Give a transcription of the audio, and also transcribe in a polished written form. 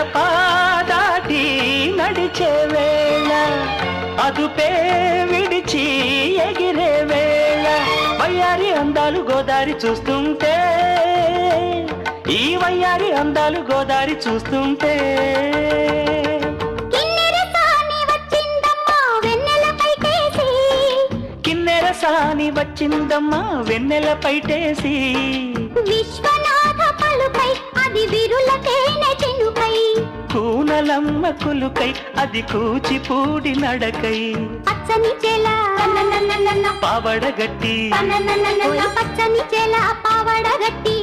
గడప దాటి నడిచే వేళ అదుపే విడిచి ఎగిరే వేళ వయ్యారి అందాలు గోదారి చూస్తుంటే ఈ వయ్యారి అందాలు గోదారి చూస్తుంటే సాని వచ్చిందమ్మా వెన్నెల పైటేసి విశ్వనాథ పలుకై అది విరులకేనే చెనుకై కూనలమ్మ కులుకై అది కూచిపూడి నడకై పచ్చని చెల పావడగట్టి పచ్చని చెల పావడగట్టి